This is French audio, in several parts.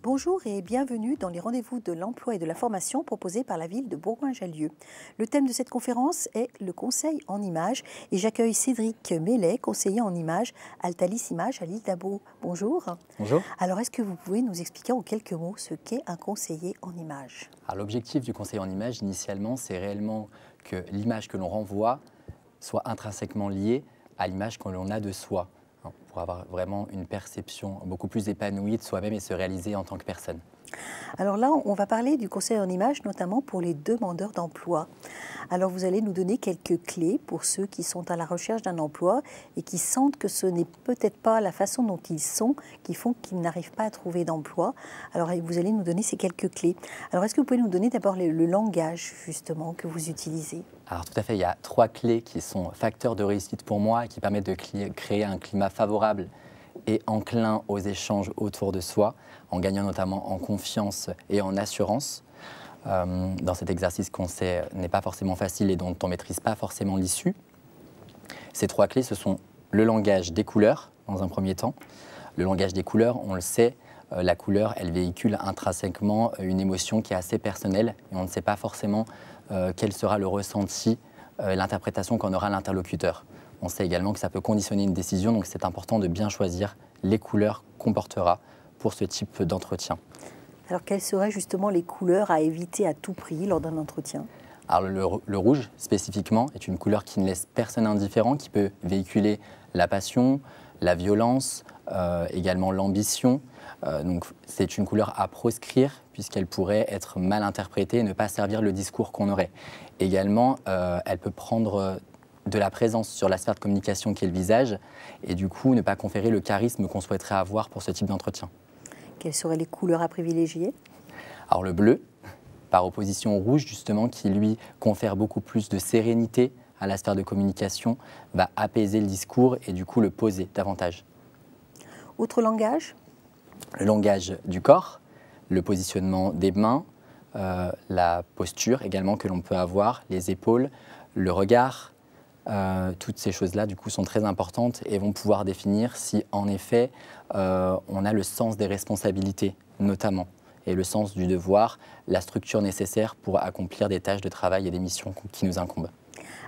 Bonjour et bienvenue dans les rendez-vous de l'emploi et de la formation proposés par la ville de Bourgoin-Jallieu. Le thème de cette conférence est le conseil en images et j'accueille Cédric Mellet, conseiller en images Altalis Images à l'île d'Abo. Bonjour. Bonjour. Alors est-ce que vous pouvez nous expliquer en quelques mots ce qu'est un conseiller en images? L'objectif du conseiller en images initialement, c'est réellement que l'image que l'on renvoie soit intrinsèquement liée à l'image que l'on a de soi, pour avoir vraiment une perception beaucoup plus épanouie de soi-même et se réaliser en tant que personne. Alors là, on va parler du conseil en images, notamment pour les demandeurs d'emploi. Alors vous allez nous donner quelques clés pour ceux qui sont à la recherche d'un emploi et qui sentent que ce n'est peut-être pas la façon dont ils sont qui font qu'ils n'arrivent pas à trouver d'emploi. Alors vous allez nous donner ces quelques clés. Alors est-ce que vous pouvez nous donner d'abord le langage justement que vous utilisez? Alors tout à fait, il y a 3 clés qui sont facteurs de réussite pour moi et qui permettent de créer un climat favorable et enclin aux échanges autour de soi, en gagnant notamment en confiance et en assurance. Dans cet exercice qu'on sait n'est pas forcément facile et dont on ne maîtrise pas forcément l'issue. Ces 3 clés, ce sont le langage des couleurs, dans un premier temps. Le langage des couleurs, on le sait, la couleur, elle véhicule intrinsèquement une émotion qui est assez personnelle et on ne sait pas forcément quel sera le ressenti, l'interprétation qu'en aura l'interlocuteur. On sait également que ça peut conditionner une décision, donc c'est important de bien choisir les couleurs qu'on portera pour ce type d'entretien. Alors quelles seraient justement les couleurs à éviter à tout prix lors d'un entretien? Alors le rouge, spécifiquement, est une couleur qui ne laisse personne indifférent, qui peut véhiculer la passion, la violence, également l'ambition. Donc c'est une couleur à proscrire, puisqu'elle pourrait être mal interprétée et ne pas servir le discours qu'on aurait. Également, elle peut prendre de la présence sur la sphère de communication qui est le visage, et du coup ne pas conférer le charisme qu'on souhaiterait avoir pour ce type d'entretien. Quelles seraient les couleurs à privilégier? Alors le bleu, par opposition au rouge justement, qui lui confère beaucoup plus de sérénité à la sphère de communication, va apaiser le discours et du coup le poser davantage. Autre langage? Le langage du corps, le positionnement des mains, la posture également que l'on peut avoir, les épaules, le regard. Toutes ces choses-là, du coup, sont très importantes et vont pouvoir définir si, en effet, on a le sens des responsabilités, notamment, et le sens du devoir, la structure nécessaire pour accomplir des tâches de travail et des missions qui nous incombent.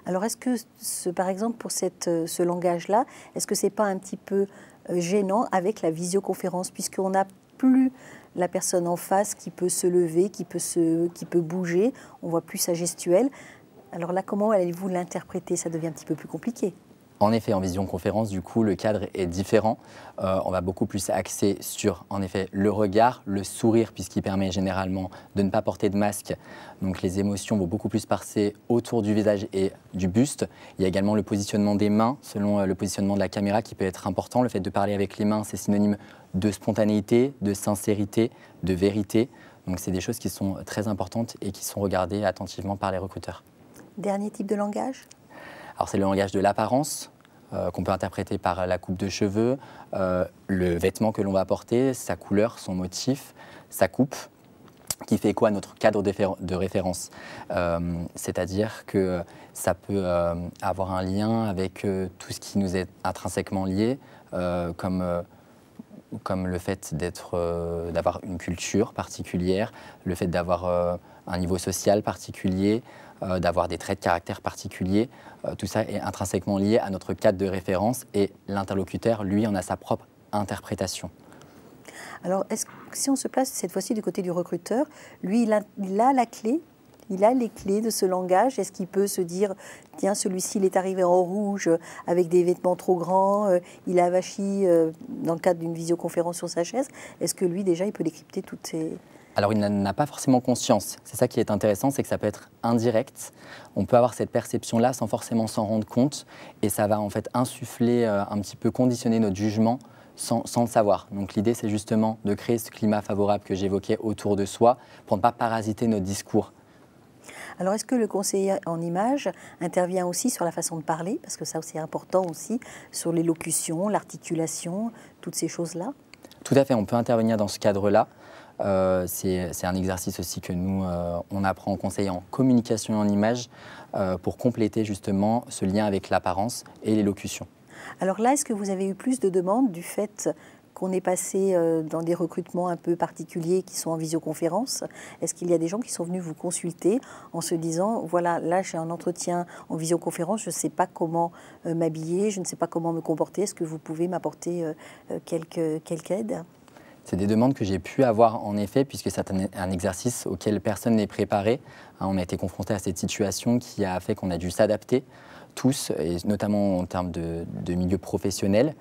Alors, est-ce que, par exemple, pour ce langage-là, est-ce que ce n'est pas un petit peu gênant avec la visioconférence, puisqu'on n'a plus la personne en face qui peut se lever, qui peut bouger, on ne voit plus sa gestuelle. Alors là, comment allez-vous l'interpréter? Ça devient un petit peu plus compliqué. En effet, en visioconférence, du coup, le cadre est différent. On va beaucoup plus axer sur, en effet, le regard, le sourire, puisqu'il permet généralement de ne pas porter de masque. Donc les émotions vont beaucoup plus passer autour du visage et du buste. Il y a également le positionnement des mains, selon le positionnement de la caméra, qui peut être important. Le fait de parler avec les mains, c'est synonyme de spontanéité, de sincérité, de vérité. Donc c'est des choses qui sont très importantes et qui sont regardées attentivement par les recruteurs. Dernier type de langage? Alors c'est le langage de l'apparence, qu'on peut interpréter par la coupe de cheveux, le vêtement que l'on va porter, sa couleur, son motif, sa coupe, qui fait écho à notre cadre de référence. C'est-à-dire que ça peut avoir un lien avec tout ce qui nous est intrinsèquement lié, comme le fait d'avoir une culture particulière, le fait d'avoir un niveau social particulier, d'avoir des traits de caractère particuliers. Tout ça est intrinsèquement lié à notre cadre de référence et l'interlocuteur, lui, en a sa propre interprétation. Alors, si on se place cette fois-ci du côté du recruteur, lui, il a la clé, il a les clés de ce langage. Est-ce qu'il peut se dire, tiens, celui-ci, il est arrivé en rouge avec des vêtements trop grands, il a avachi dans le cadre d'une visioconférence sur sa chaise. Est-ce que lui, déjà, il peut décrypter toutes ces... Alors, il n'en a pas forcément conscience. C'est ça qui est intéressant, c'est que ça peut être indirect. On peut avoir cette perception-là sans forcément s'en rendre compte. Et ça va en fait insuffler, un petit peu conditionner notre jugement sans le savoir. Donc l'idée, c'est justement de créer ce climat favorable que j'évoquais autour de soi pour ne pas parasiter notre discours. Alors, est-ce que le conseiller en images intervient aussi sur la façon de parler? Parce que ça, c'est important aussi, sur l'élocution, l'articulation, toutes ces choses-là. Tout à fait, on peut intervenir dans ce cadre-là. C'est un exercice aussi que nous, on apprend en conseil en communication et en images pour compléter justement ce lien avec l'apparence et l'élocution. Alors là, est-ce que vous avez eu plus de demandes du fait qu'on est passé dans des recrutements un peu particuliers qui sont en visioconférence? Est-ce qu'il y a des gens qui sont venus vous consulter en se disant, voilà, là j'ai un entretien en visioconférence, je ne sais pas comment m'habiller, je ne sais pas comment me comporter, est-ce que vous pouvez m'apporter quelque aide? C'est des demandes que j'ai pu avoir en effet, puisque c'est un exercice auquel personne n'est préparé. On a été confronté à cette situation qui a fait qu'on a dû s'adapter tous, et notamment en termes de milieu professionnel,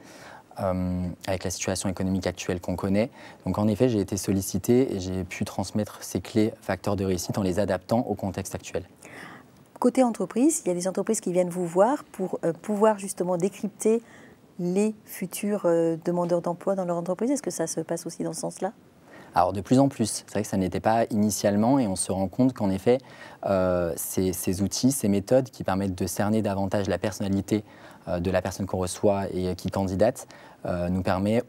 avec la situation économique actuelle qu'on connaît. Donc en effet, j'ai été sollicité et j'ai pu transmettre ces clés facteurs de réussite en les adaptant au contexte actuel. Côté entreprise, il y a des entreprises qui viennent vous voir pour pouvoir justement décrypter les futurs demandeurs d'emploi dans leur entreprise. Est-ce que ça se passe aussi dans ce sens-là? Alors de plus en plus, c'est vrai que ça n'était pas initialement et on se rend compte qu'en effet, ces outils, ces méthodes qui permettent de cerner davantage la personnalité de la personne qu'on reçoit et qui candidate, nous permet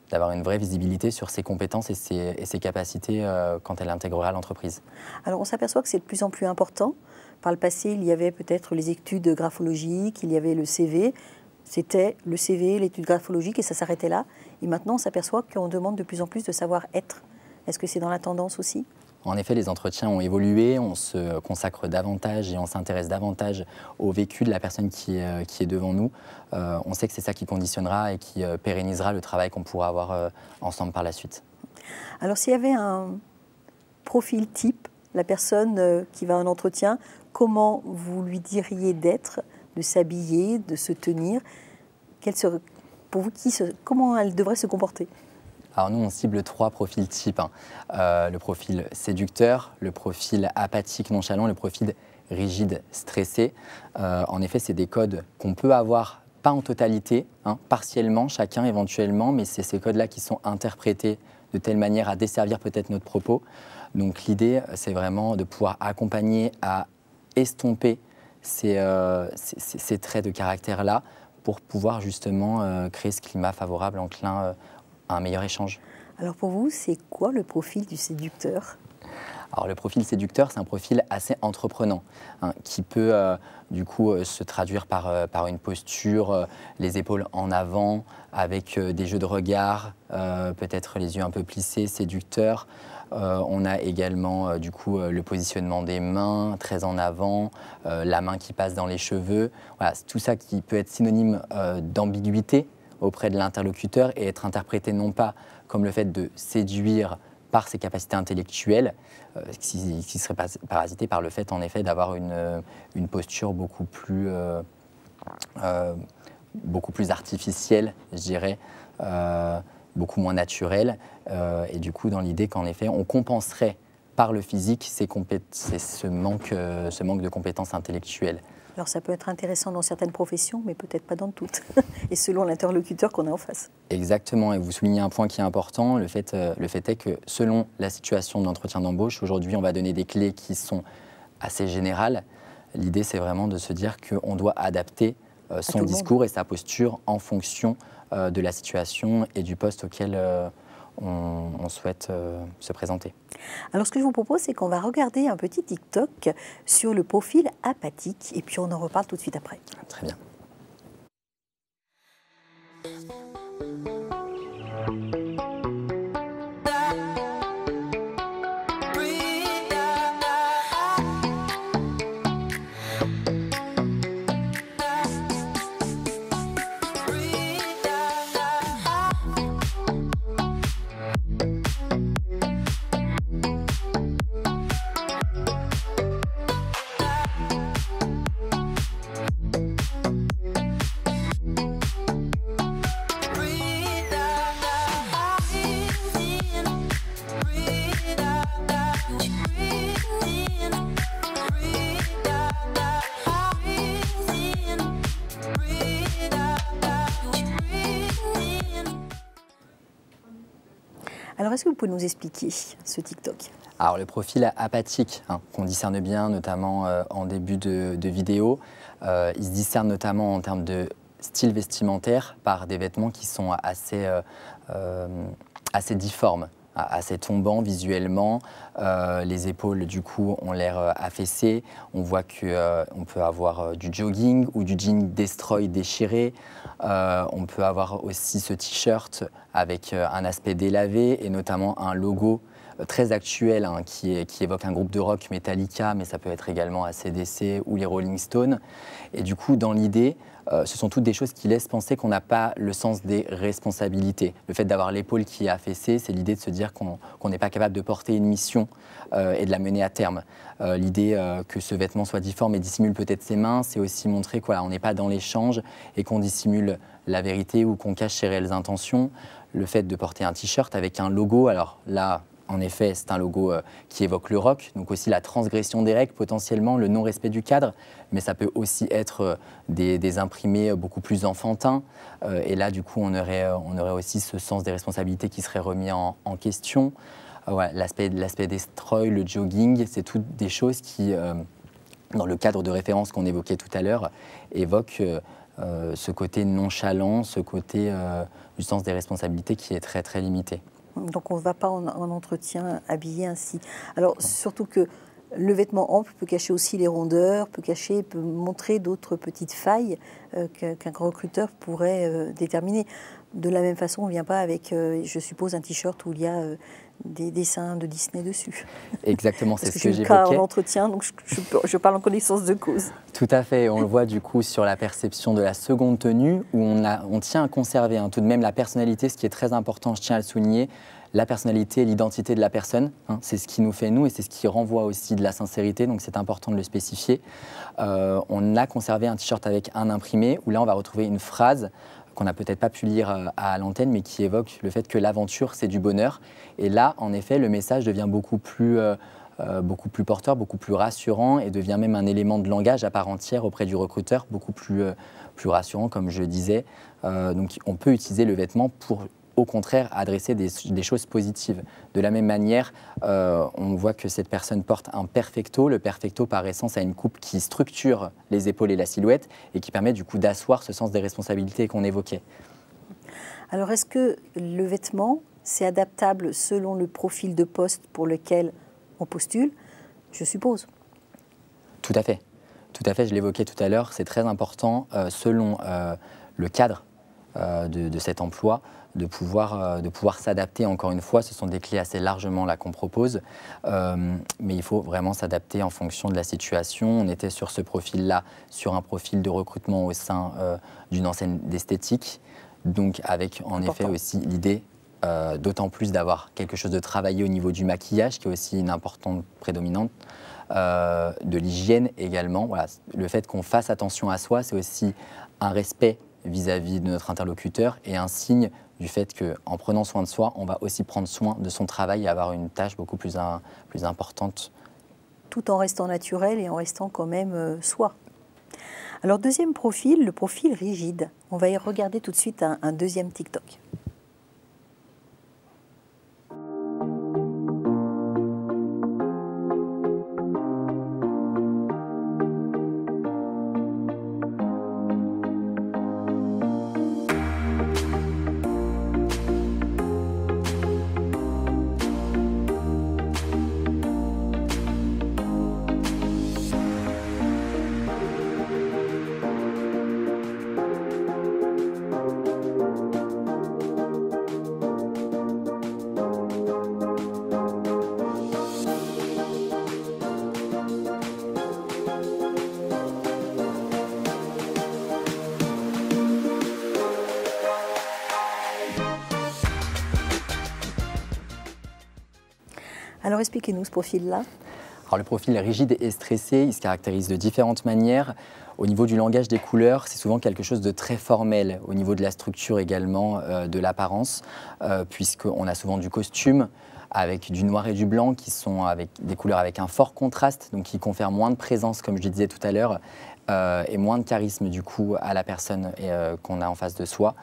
d'avoir une vraie visibilité sur ses compétences et ses capacités quand elle intégrera l'entreprise. Alors on s'aperçoit que c'est de plus en plus important. Par le passé, il y avait peut-être les études graphologiques, il y avait le CV. C'était le CV, l'étude graphologique et ça s'arrêtait là. Et maintenant, on s'aperçoit qu'on demande de plus en plus de savoir-être. Est-ce que c'est dans la tendance aussi? En effet, les entretiens ont évolué, on se consacre davantage et on s'intéresse davantage au vécu de la personne qui est devant nous. On sait que c'est ça qui conditionnera et qui pérennisera le travail qu'on pourra avoir ensemble par la suite. Alors, s'il y avait un profil type, la personne qui va à un entretien, comment vous lui diriez d'être, de s'habiller, de se tenir? Pour vous, comment elle devrait se comporter? Alors nous, on cible 3 profils types. Le profil séducteur, le profil apathique, nonchalant, le profil rigide, stressé. En effet, c'est des codes qu'on peut avoir, pas en totalité, partiellement, chacun éventuellement, mais c'est ces codes-là qui sont interprétés de telle manière à desservir peut-être notre propos. Donc l'idée, c'est vraiment de pouvoir accompagner à estomper ces traits de caractère-là pour pouvoir justement créer ce climat favorable, enclin à un meilleur échange. Alors pour vous, c'est quoi le profil du séducteur? Alors le profil séducteur, c'est un profil assez entreprenant, qui peut du coup se traduire par une posture, les épaules en avant, avec des jeux de regard, peut-être les yeux un peu plissés, séducteurs. On a également du coup le positionnement des mains très en avant, la main qui passe dans les cheveux. Voilà, c'est tout ça qui peut être synonyme d'ambiguïté auprès de l'interlocuteur et être interprété non pas comme le fait de séduire par ses capacités intellectuelles, qui serait parasité par le fait en effet d'avoir une posture beaucoup plus artificielle, je dirais, beaucoup moins naturelle, et du coup dans l'idée qu'en effet on compenserait par le physique ce manque de compétences intellectuelles. Alors ça peut être intéressant dans certaines professions, mais peut-être pas dans toutes, et selon l'interlocuteur qu'on a en face. Exactement, et vous soulignez un point qui est important, le fait est que selon la situation de l'entretien d'embauche, aujourd'hui on va donner des clés qui sont assez générales. L'idée c'est vraiment de se dire qu'on doit adapter son discours et sa posture en fonction de la situation et du poste auquel on souhaite se présenter. Alors ce que je vous propose, c'est qu'on va regarder un petit TikTok sur le profil apathique et puis on en reparle tout de suite après. Très bien. Alors, est-ce que vous pouvez nous expliquer ce TikTok? Alors, le profil apathique, qu'on discerne bien, notamment en début de vidéo, il se discerne notamment en termes de style vestimentaire par des vêtements qui sont assez difformes. assez tombant visuellement. Les épaules, du coup, ont l'air affaissées. On voit qu'on peut avoir du jogging ou du jean destroy déchiré. On peut avoir aussi ce t-shirt avec un aspect délavé et notamment un logo très actuel hein, qui évoque un groupe de rock Metallica, mais ça peut être également AC/DC ou les Rolling Stones. Et du coup, dans l'idée, ce sont toutes des choses qui laissent penser qu'on n'a pas le sens des responsabilités. Le fait d'avoir l'épaule qui est affaissée, c'est l'idée de se dire qu'on n'est pas capable de porter une mission et de la mener à terme. L'idée que ce vêtement soit difforme et dissimule peut-être ses mains, c'est aussi montrer qu'on n'est pas dans l'échange et qu'on dissimule la vérité ou qu'on cache ses réelles intentions. Le fait de porter un t-shirt avec un logo, alors là, en effet, c'est un logo qui évoque le rock, donc aussi la transgression des règles, potentiellement le non-respect du cadre, mais ça peut aussi être des imprimés beaucoup plus enfantins. Et là, du coup, on aurait aussi ce sens des responsabilités qui serait remis en question. Ouais, l'aspect destroy, le jogging, c'est toutes des choses qui, dans le cadre de référence qu'on évoquait tout à l'heure, évoquent ce côté nonchalant, ce côté du sens des responsabilités qui est très, très limité. Donc on ne va pas en entretien habillé ainsi. Alors surtout que le vêtement ample peut cacher aussi les rondeurs, peut montrer d'autres petites failles qu'un recruteur pourrait déterminer. De la même façon, on ne vient pas avec, je suppose, un t-shirt où il y a des dessins de Disney dessus. Exactement, c'est ce que j'évoquais. Parce que j'ai eu le cas en entretien, donc je parle en connaissance de cause. Tout à fait, on le voit du coup sur la perception de la seconde tenue, où on tient à conserver tout de même la personnalité, ce qui est très important, je tiens à le souligner, la personnalité et l'identité de la personne. C'est ce qui nous fait nous et c'est ce qui renvoie aussi de la sincérité, donc c'est important de le spécifier. On a conservé un t-shirt avec un imprimé, où là on va retrouver une phrase qu'on n'a peut-être pas pu lire à l'antenne, mais qui évoque le fait que l'aventure, c'est du bonheur. Et là, en effet, le message devient beaucoup plus porteur, beaucoup plus rassurant et devient même un élément de langage à part entière auprès du recruteur, beaucoup plus rassurant, comme je disais. Donc, on peut utiliser le vêtement pour, au contraire, adresser des choses positives. De la même manière, on voit que cette personne porte un perfecto. Le perfecto, par essence, a une coupe qui structure les épaules et la silhouette et qui permet du coup d'asseoir ce sens des responsabilités qu'on évoquait. Alors, est-ce que le vêtement, c'est adaptable selon le profil de poste pour lequel on postule, je suppose? Tout à fait. Tout à fait, je l'évoquais tout à l'heure, c'est très important, selon le cadre de cet emploi, de pouvoir s'adapter. Encore une fois, ce sont des clés assez largement là qu'on propose, mais il faut vraiment s'adapter en fonction de la situation. On était sur ce profil-là, sur un profil de recrutement au sein d'une enseigne d'esthétique, donc avec en effet aussi l'idée d'autant plus d'avoir quelque chose de travaillé au niveau du maquillage, qui est aussi une importante prédominante, de l'hygiène également. Voilà. Le fait qu'on fasse attention à soi, c'est aussi un respect vis-à-vis de notre interlocuteur et un signe du fait qu'en prenant soin de soi, on va aussi prendre soin de son travail et avoir une tâche beaucoup plus importante. Tout en restant naturel et en restant quand même soi. Alors deuxième profil, le profil rigide. On va y regarder tout de suite un deuxième TikTok. Alors expliquez-nous ce profil-là. Alors le profil rigide et stressé, il se caractérise de différentes manières. Au niveau du langage des couleurs, c'est souvent quelque chose de très formel. Au niveau de la structure également, de l'apparence, puisqu'on a souvent du costume avec du noir et du blanc qui sont avec des couleurs avec un fort contraste, donc qui confèrent moins de présence, comme je le disais tout à l'heure, et moins de charisme du coup à la personne qu'on a en face de soi.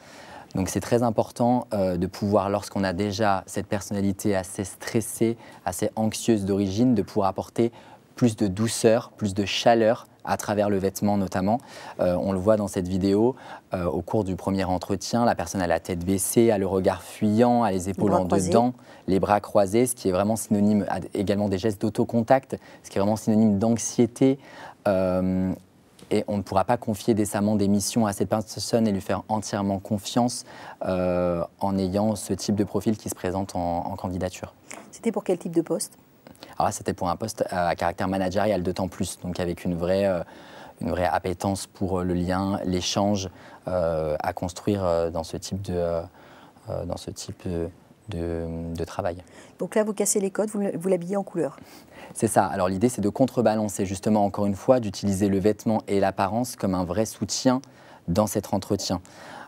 Donc c'est très important de pouvoir, lorsqu'on a déjà cette personnalité assez stressée, assez anxieuse d'origine, de pouvoir apporter plus de douceur, plus de chaleur à travers le vêtement notamment. On le voit dans cette vidéo, au cours du premier entretien, la personne a la tête baissée, a le regard fuyant, a les épaules en dedans, les bras croisés, ce qui est vraiment synonyme également des gestes d'autocontact, ce qui est vraiment synonyme d'anxiété. Et on ne pourra pas confier décemment des missions à cette personne et lui faire entièrement confiance en ayant ce type de profil qui se présente en candidature. C'était pour quel type de poste ? Alors là, c'était pour un poste à caractère managérial d'autant plus, donc avec une vraie appétence pour le lien, l'échange à construire dans ce type de travail. Donc là, vous cassez les codes, vous l'habillez en couleur. C'est ça. Alors l'idée, c'est de contrebalancer justement, encore une fois, d'utiliser le vêtement et l'apparence comme un vrai soutien dans cet entretien.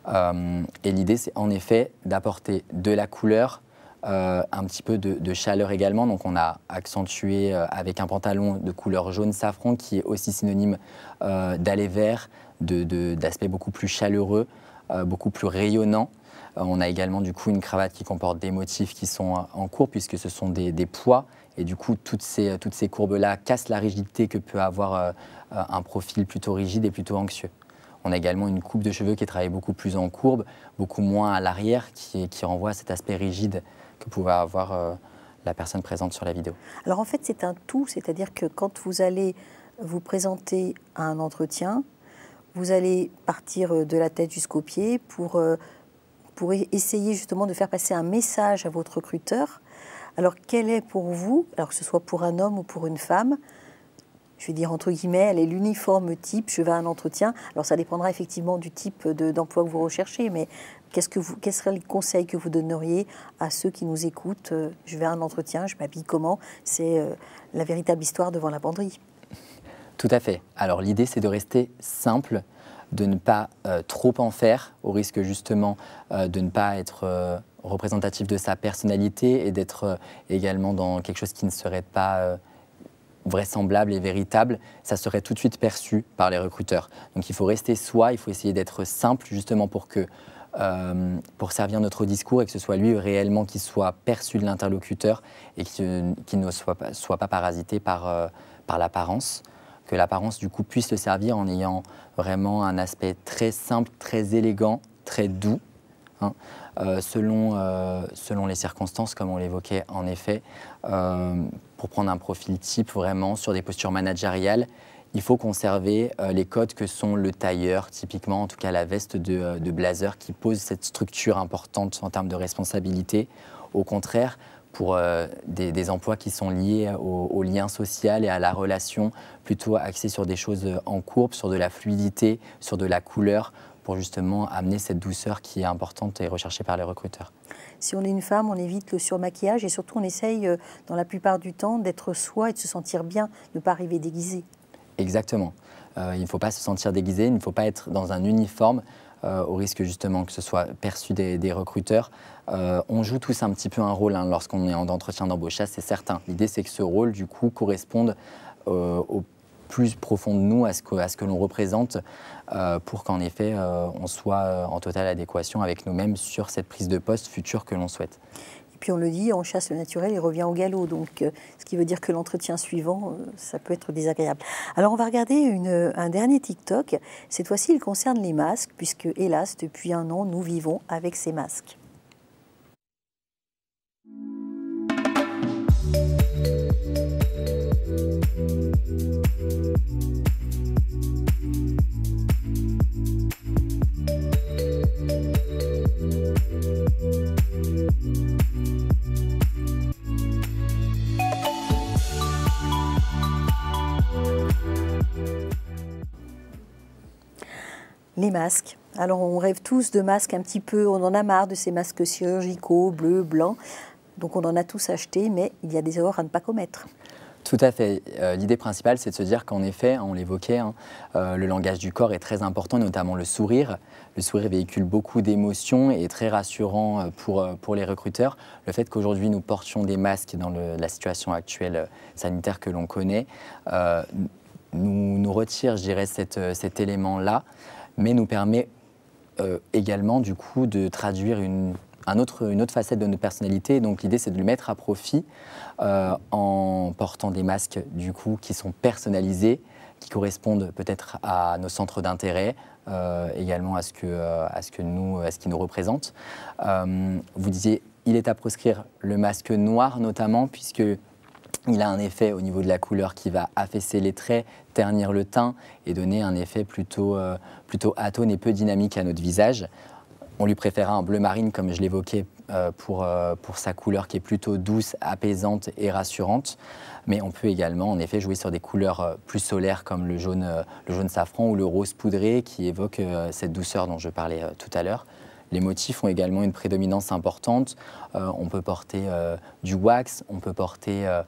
Et l'idée, c'est en effet d'apporter de la couleur, un petit peu de chaleur également. Donc on a accentué avec un pantalon de couleur jaune safran qui est aussi synonyme d'aller vers, d'aspect beaucoup plus chaleureux, beaucoup plus rayonnant. On a également du coup une cravate qui comporte des motifs qui sont en cours puisque ce sont des poids. Et du coup, toutes ces courbes-là cassent la rigidité que peut avoir un profil plutôt rigide et plutôt anxieux. On a également une coupe de cheveux qui est travaillée beaucoup plus en courbe, beaucoup moins à l'arrière, qui renvoie à cet aspect rigide que pouvait avoir la personne présente sur la vidéo. Alors en fait, c'est un tout, c'est-à-dire que quand vous allez vous présenter à un entretien, vous allez partir de la tête jusqu'aux pieds pour essayer justement de faire passer un message à votre recruteur. Alors, quel est pour vous, alors que ce soit pour un homme ou pour une femme, je vais dire entre guillemets, elle est l'uniforme type, je vais à un entretien. Alors, ça dépendra effectivement du type d'emploi que vous recherchez, mais quels seraient les conseils que vous donneriez à ceux qui nous écoutent ? Je vais à un entretien, je m'habille comment ? C'est la véritable histoire devant la penderie. Tout à fait. Alors, l'idée, c'est de rester simple, de ne pas trop en faire, au risque justement de ne pas être représentatif de sa personnalité et d'être également dans quelque chose qui ne serait pas vraisemblable et véritable. Ça serait tout de suite perçu par les recruteurs. Donc il faut rester soi, il faut essayer d'être simple justement pour servir notre discours et que ce soit lui réellement qui soit perçu de l'interlocuteur et qu'il ne soit pas parasité par l'apparence. Que l'apparence du coup puisse le servir en ayant vraiment un aspect très simple, très élégant, très doux, hein, selon les circonstances, comme on l'évoquait en effet. Pour prendre un profil type vraiment sur des postures managériales, il faut conserver les codes que sont le tailleur, typiquement, en tout cas la veste de blazer qui pose cette structure importante en termes de responsabilité. Au contraire, pour des emplois qui sont liés au lien social et à la relation, plutôt axés sur des choses en courbe, sur de la fluidité, sur de la couleur, pour justement amener cette douceur qui est importante et recherchée par les recruteurs. Si on est une femme, on évite le surmaquillage et surtout on essaye, dans la plupart du temps, d'être soi et de se sentir bien, ne pas arriver déguisé. Exactement. Il ne faut pas se sentir déguisé, il ne faut pas être dans un uniforme, au risque justement que ce soit perçu des recruteurs. On joue tous un petit peu un rôle lorsqu'on est en entretien d'embauche, c'est certain. L'idée, c'est que ce rôle, du coup, corresponde au plus profond de nous, à ce que l'on représente, pour qu'en effet, on soit en totale adéquation avec nous-mêmes sur cette prise de poste future que l'on souhaite. Et puis on le dit, on chasse le naturel et revient au galop. Donc, ce qui veut dire que l'entretien suivant, ça peut être désagréable. Alors, on va regarder un dernier TikTok. Cette fois-ci, il concerne les masques, puisque, hélas, depuis 1 an, nous vivons avec ces masques. Les masques. Alors on rêve tous de masques un petit peu, on en a marre de ces masques chirurgicaux, bleus, blancs. Donc on en a tous acheté, mais il y a des erreurs à ne pas commettre. Tout à fait. L'idée principale, c'est de se dire qu'en effet, on l'évoquait, le langage du corps est très important, notamment le sourire. Le sourire véhicule beaucoup d'émotions et est très rassurant pour les recruteurs. Le fait qu'aujourd'hui, nous portions des masques dans la situation actuelle sanitaire que l'on connaît, nous retire, je dirais, cet élément-là, mais nous permet également, du coup, de traduire une une autre facette de notre personnalité. Donc l'idée, c'est de le mettre à profit en portant des masques du coup qui sont personnalisés, qui correspondent peut-être à nos centres d'intérêt, également à ce qui nous représente. Vous disiez, il est à proscrire le masque noir notamment, puisque il a un effet au niveau de la couleur qui va affaisser les traits, ternir le teint et donner un effet plutôt atone et peu dynamique à notre visage. On lui préférera un bleu marine, comme je l'évoquais, pour sa couleur qui est plutôt douce, apaisante et rassurante. Mais on peut également, en effet, jouer sur des couleurs plus solaires comme le jaune safran ou le rose poudré qui évoque cette douceur dont je parlais tout à l'heure. Les motifs ont également une prédominance importante. On peut porter du wax, on peut porter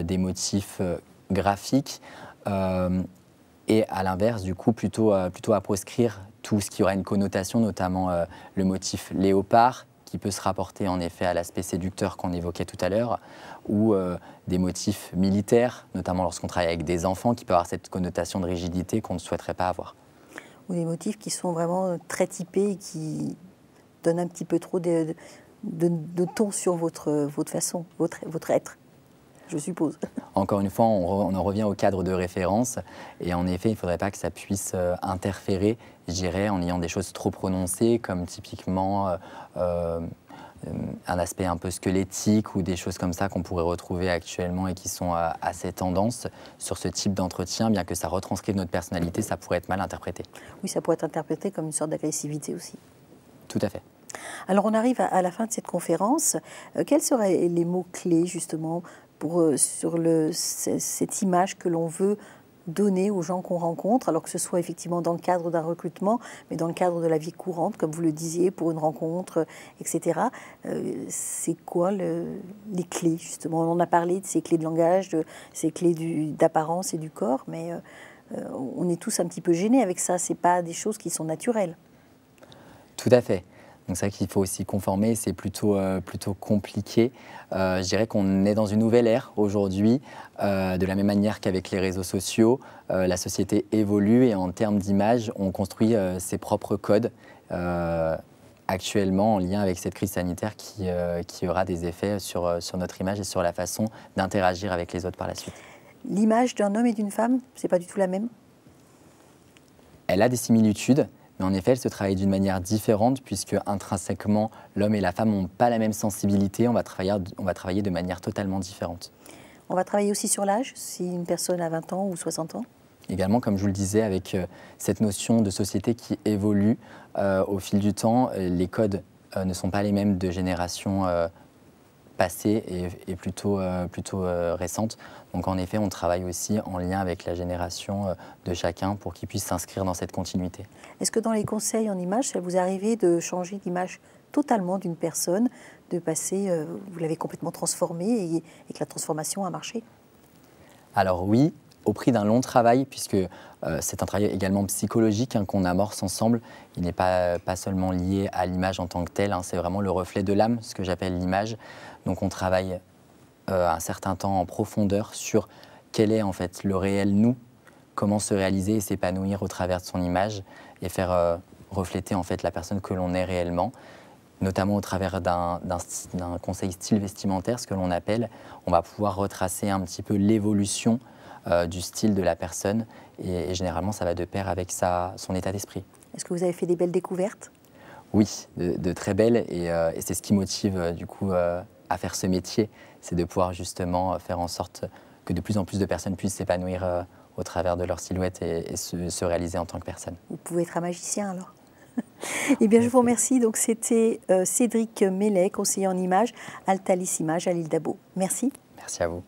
des motifs graphiques. Et à l'inverse, du coup, plutôt à proscrire tout ce qui aura une connotation, notamment le motif léopard, qui peut se rapporter en effet à l'aspect séducteur qu'on évoquait tout à l'heure, ou des motifs militaires, notamment lorsqu'on travaille avec des enfants, qui peuvent avoir cette connotation de rigidité qu'on ne souhaiterait pas avoir. Ou des motifs qui sont vraiment très typés et qui donnent un petit peu trop de ton sur votre façon, votre être, je suppose. Encore une fois, on en revient au cadre de référence. Et en effet, il ne faudrait pas que ça puisse interférer, je dirais, en ayant des choses trop prononcées, comme typiquement un aspect un peu squelettique ou des choses comme ça qu'on pourrait retrouver actuellement et qui sont assez tendances sur ce type d'entretien. Bien que ça retranscrive notre personnalité, ça pourrait être mal interprété. Oui, ça pourrait être interprété comme une sorte d'agressivité aussi. Tout à fait. Alors, on arrive à la fin de cette conférence. Quels seraient les mots-clés, justement, sur cette image que l'on veut donner aux gens qu'on rencontre, alors que ce soit effectivement dans le cadre d'un recrutement, mais dans le cadre de la vie courante, comme vous le disiez, pour une rencontre, etc. C'est quoi les clés, justement? On en a parlé de ces clés de langage, de ces clés d'apparence et du corps, mais on est tous un petit peu gênés avec ça. Ce n'est pas des choses qui sont naturelles. Tout à fait. Donc c'est vrai qu'il faut aussi conformer, c'est plutôt compliqué. Je dirais qu'on est dans une nouvelle ère aujourd'hui, de la même manière qu'avec les réseaux sociaux, la société évolue et en termes d'image, on construit ses propres codes actuellement en lien avec cette crise sanitaire qui aura des effets sur notre image et sur la façon d'interagir avec les autres par la suite. L'image d'un homme et d'une femme, c'est pas du tout la même? Elle a des similitudes. Mais en effet, elle se travaille d'une manière différente puisque intrinsèquement, l'homme et la femme n'ont pas la même sensibilité. On va travailler de manière totalement différente. On va travailler aussi sur l'âge, si une personne a 20 ans ou 60 ans? Également, comme je vous le disais, avec cette notion de société qui évolue au fil du temps, les codes ne sont pas les mêmes de générations passées et plutôt récentes. Donc en effet, on travaille aussi en lien avec la génération de chacun pour qu'il puisse s'inscrire dans cette continuité. Est-ce que dans les conseils en images, ça vous est arrivé de changer l'image totalement d'une personne, de passer, vous l'avez complètement transformée et que la transformation a marché? Alors oui, au prix d'un long travail, puisque c'est un travail également psychologique qu'on amorce ensemble. Il n'est pas seulement lié à l'image en tant que telle, c'est vraiment le reflet de l'âme, ce que j'appelle l'image. Donc on travaille un certain temps en profondeur sur quel est en fait le réel nous, comment se réaliser et s'épanouir au travers de son image et faire refléter en fait la personne que l'on est réellement, notamment au travers d'un conseil style vestimentaire, ce que l'on appelle. On va pouvoir retracer un petit peu l'évolution du style de la personne et généralement ça va de pair avec son état d'esprit. Est-ce que vous avez fait des belles découvertes? Oui, de très belles et c'est ce qui motive du coup à faire ce métier, c'est de pouvoir justement faire en sorte que de plus en plus de personnes puissent s'épanouir au travers de leur silhouette et se réaliser en tant que personne. Vous pouvez être un magicien alors. Eh bien, je vous remercie. Donc, c'était Cédric Mellet, conseiller en images, Altalis Images à l'île d'Abo. Merci. Merci à vous.